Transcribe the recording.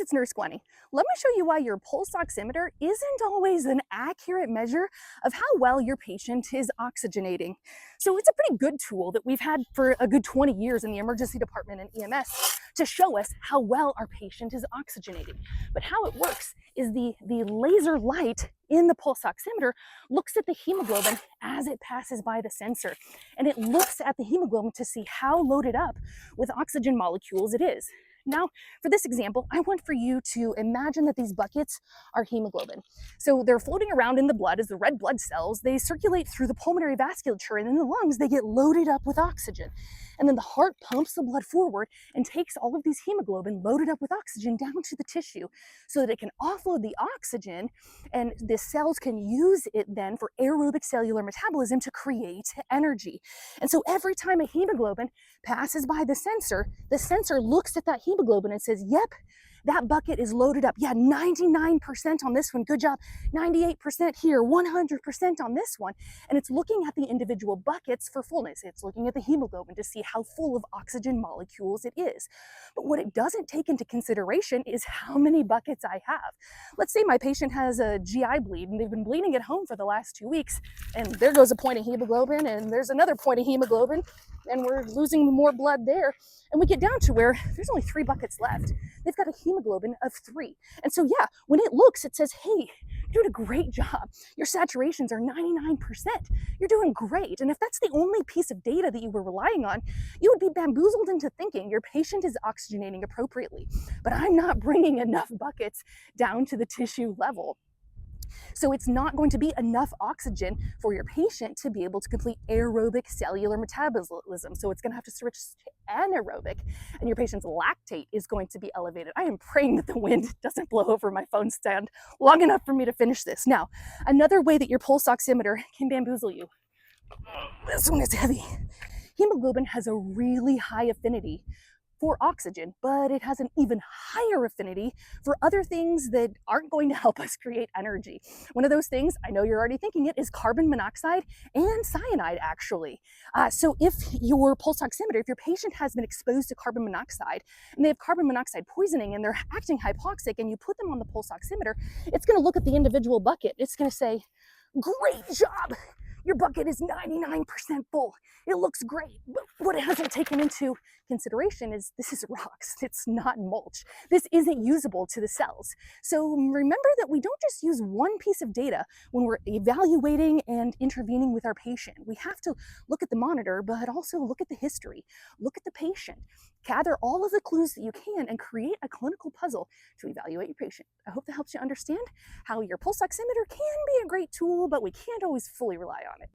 it's Nurse Gwenny. Let me show you why your pulse oximeter isn't always an accurate measure of how well your patient is oxygenating. So it's a pretty good tool that we've had for a good 20 years in the emergency department and EMS to show us how well our patient is oxygenating. But how it works is the laser light in the pulse oximeter looks at the hemoglobin as it passes by the sensor. And it looks at the hemoglobin to see how loaded up with oxygen molecules it is. Now, for this example, I want for you to imagine that these buckets are hemoglobin. So they're floating around in the blood as the red blood cells. They circulate through the pulmonary vasculature, and in the lungs, they get loaded up with oxygen. And then the heart pumps the blood forward and takes all of these hemoglobin loaded up with oxygen down to the tissue so that it can offload the oxygen, and the cells can use it then for aerobic cellular metabolism to create energy. And so every time a hemoglobin passes by the sensor looks at that hemoglobin and says, yep, that bucket is loaded up. Yeah, 99% on this one. Good job. 98% here, 100% on this one. And it's looking at the individual buckets for fullness. It's looking at the hemoglobin to see how full of oxygen molecules it is. But what it doesn't take into consideration is how many buckets I have. Let's say my patient has a GI bleed and they've been bleeding at home for the last 2 weeks, and there goes a point of hemoglobin, and there's another point of hemoglobin, and we're losing more blood there. And we get down to where there's only 3 buckets left. They've got a hemoglobin of 3. And so yeah, when it looks, it says, hey, you're doing a great job. Your saturations are 99%. You're doing great. And if that's the only piece of data that you were relying on, you would be bamboozled into thinking your patient is oxygenating appropriately. But I'm not bringing enough buckets down to the tissue level. So it's not going to be enough oxygen for your patient to be able to complete aerobic cellular metabolism. So it's going to have to switch to anaerobic, and your patient's lactate is going to be elevated. I am praying that the wind doesn't blow over my phone stand long enough for me to finish this. Now, another way that your pulse oximeter can bamboozle you. This one is heavy. Hemoglobin has a really high affinity for oxygen, but it has an even higher affinity for other things that aren't going to help us create energy. One of those things, I know you're already thinking it, is carbon monoxide and cyanide, actually. So if your pulse oximeter, if your patient has been exposed to carbon monoxide and they have carbon monoxide poisoning and they're acting hypoxic, and you put them on the pulse oximeter, it's going to look at the individual bucket. It's going to say, great job. Your bucket is 99% full. It looks great, but what it hasn't taken into consideration is this is rocks. It's not mulch. This isn't usable to the cells. So remember that we don't just use one piece of data when we're evaluating and intervening with our patient. We have to look at the monitor, but also look at the history, look at the patient, gather all of the clues that you can, and create a clinical puzzle to evaluate your patient. I hope that helps you understand how your pulse oximeter can be a great tool, but we can't always fully rely on it.